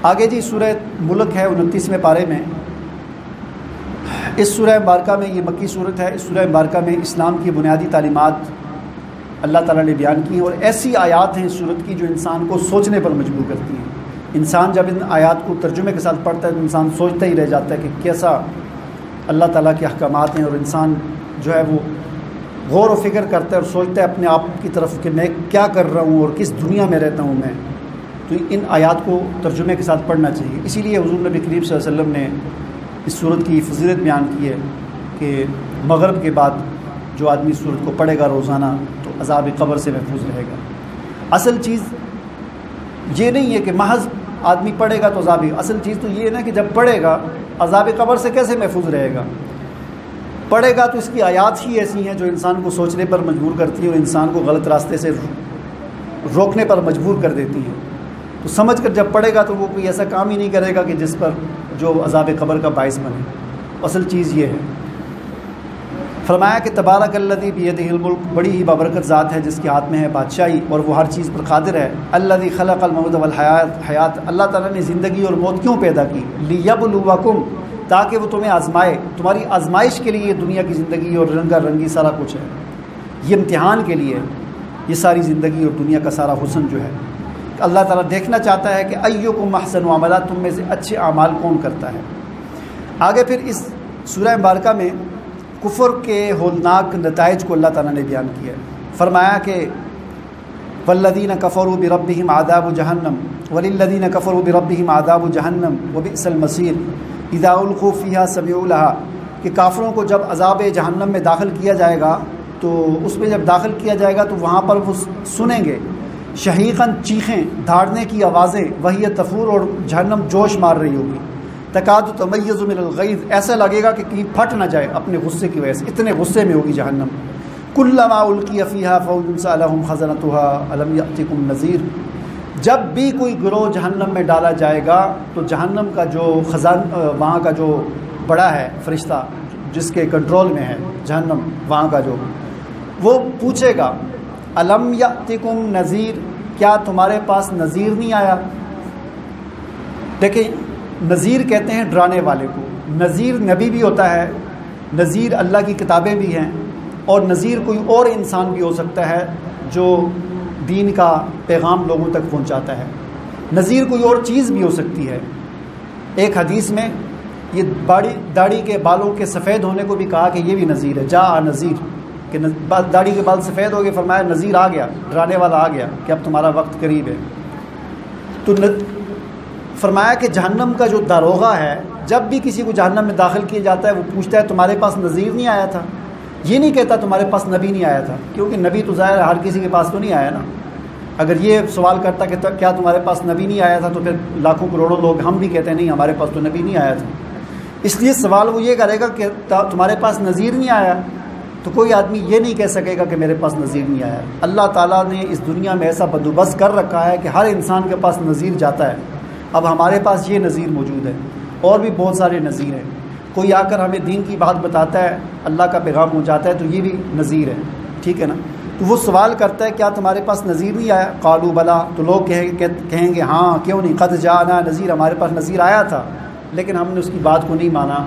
آگے جی سورہ ملک ہے 29ویں پارے میں. اس سورہ مبارکہ میں، یہ مکی صورت ہے، اس سورہ مبارکہ میں اسلام کی بنیادی تعلیمات اللہ تعالیٰ نے بیان کی ہیں، اور ایسی آیات ہیں اس صورت کی جو انسان کو سوچنے پر مجبور کرتی ہیں. انسان جب ان آیات کو ترجمے کے ساتھ پڑھتا ہے تو انسان سوچتا ہی رہ جاتا ہے کہ کیسا اللہ تعالیٰ کے احکامات ہیں، اور انسان جو ہے وہ غور و فکر کرتا ہے اور سوچتا ہے اپنے آپ کی طرف کہ میں کیا کر رہا ہوں اور کس دنیا میں رہتا ہوں میں. تو ان آیات کو ترجمے کے ساتھ پڑھنا چاہیے. اسی لیے حضور نبی کریم صلی اللہ علیہ وسلم نے اس صورت کی فضیلت بیان کی ہے کہ مغرب کے بعد جو آدمی اس صورت کو پڑھے گا روزانہ تو عذاب قبر سے محفوظ رہے گا. اصل چیز یہ نہیں ہے کہ محض آدمی پڑھے گا تو عذاب، اصل چیز تو یہ ہے نا کہ جب پڑھے گا عذاب قبر سے کیسے محفوظ رہے گا. پڑھے گا تو اس کی آیات ہی ایسی ہیں جو انسان کو سوچنے پر مجبور کرتی ہیں اور انسان کو غلط راستے سے روکنے پر مجبور کر دیتی ہیں. تو سمجھ کر جب پڑھے گا تو وہ کوئی ایسا کام ہی نہیں کرے گا کہ جس پر جو عذاب قبر کا باعث بنے. اصل چیز یہ ہے. فرمایا کہ تبارک الذی بیدہ الملک، بڑی ہی بابرکت ذات ہے جس کے ہاتھ میں ہے بادشاہی اور وہ ہر چیز پر قادر ہے. الذی خلق الموت والحیات، اللہ تعالیٰ نے زندگی اور موت کیوں پیدا کی؟ لیبلوکم، تاکہ وہ تمہیں آزمائے، تمہاری آزمائش کے لیے یہ دنیا کی زندگی اور رنگا رنگی سارا کچھ ہے. یہ امتحان کے لیے یہ ساری زندگی اور دنیا کا سارا حسن جو ہے اللہ تعالیٰ دیکھنا چاہتا ہے کہ ایکم احسن عملا، تم میں سے اچھے اعمال کون کرتا ہے. آگے پھر اس سورہ مبارکہ میں کفر کے ہولناک نتائج کو اللہ تعالیٰ نے بیان کیا ہے. فرمایا کہ والذین کفروا بربہم عذاب جہنم وللذین کفروا بربہم عذاب جہنم وبئس المصیر اذا القوا فیہا سمعوا لہا، کہ کافروں کو جب عذاب جہنم میں داخل کیا جائے گا تو اس میں جب داخل کیا جائے گا تو وہاں پر وہ سنیں گے شہیقاً، چیخیں، دھاڑنے کی آوازیں، وہی تفور، اور جہنم جوش مار رہی ہوگی. تکاد تمیز من الغیظ، ایسا لگے گا کہ کہیں پھٹ نہ جائے اپنے غصے کی وجہ سے، اتنے غصے میں ہوگی جہنم. کلما القی فیہا فوج سألہم خزنتہا الم یأتکم نذیر، جب بھی کوئی گروہ جہنم میں ڈالا جائے گا تو جہنم کا جو وہاں کا جو بڑا ہے فرشتہ جس کے کنٹرول میں ہے جہنم وہاں کا جو، وہ پوچھے گا الم یأتکم نذیر، کیا تمہارے پاس نذیر نہیں آیا؟ دیکھیں نذیر کہتے ہیں ڈرانے والے کو. نذیر نبی بھی ہوتا ہے، نذیر اللہ کی کتابیں بھی ہیں، اور نذیر کوئی اور انسان بھی ہو سکتا ہے جو دین کا پیغام لوگوں تک پہنچاتا ہے. نذیر کوئی اور چیز بھی ہو سکتی ہے. ایک حدیث میں یہ داڑھی کے بالوں کے سفید ہونے کو بھی کہا کہ یہ بھی نذیر ہے. جاء نذیر، کہ داڑھی کے بال سفید ہو گئے، فرمایا نذیر آ گیا، ڈرانے والا آ گیا کہ اب تمہارا وقت قریب ہے. تو فرمایا کہ جہنم کا جو داروغہ ہے جب بھی کسی کو جہنم میں داخل کیا جاتا ہے وہ پوچھتا ہے تمہارے پاس نذیر نہیں آیا تھا؟ یہ نہیں کہتا تمہارے پاس نبی نہیں آیا تھا، کیونکہ نبی تو ظاہر ہر کسی کے پاس تو نہیں آیا نا. اگر یہ سوال کرتا کہ کیا تمہارے پاس نبی نہیں آیا تھا تو پھر لاکھوں کروڑوں لوگ ہم بھی کہتے ہیں نہیں ہمارے پاس تو نبی نہیں آیا تھا. اس لیے سوال وہ یہ کرے گا کہ تمہارے پاس نذیر نہیں آیا، تو کوئی آدمی یہ نہیں کہہ سکے گا کہ میرے پاس نذیر نہیں آیا. اللہ تعالیٰ نے اس دنیا میں ایسا بندوبست کر رکھا ہے کہ ہر انسان کے پاس نذیر جاتا ہے. اب ہمارے پاس یہ نذیر موجود ہے، اور بھی بہت سارے نذیر ہیں. کوئی آ کر ہمیں دین کی بات بتاتا ہے، اللہ کا پیغام پہنچاتا ہے، تو یہ بھی نذیر ہے. ٹھیک ہے نا. تو وہ سوال کرتا ہے کیا تمہارے پاس نذیر نہیں آیا؟ قالوا بلا، تو لوگ کہیں گے ہاں کیوں نہیں، قد جاءنا نذیر، ہمارے پاس نذیر آیا تھا لیکن ہم نے اس کی بات کو نہیں مانا،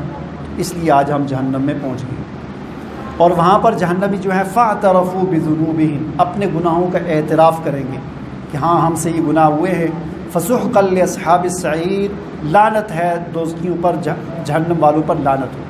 اس لیے آج ہم جہنم میں پہنچ گئے. اور وہاں پر جہنمی جو ہے فاعترفوا بذنوبہم، اپنے گناہوں کا اعتراف کریں گے کہ ہاں ہم سے یہ گناہ ہوئے ہیں. فسحقا لاصحاب السعیر، لعنت ہے دوزخیوں پر، جہنم والوں پر لعنت ہو.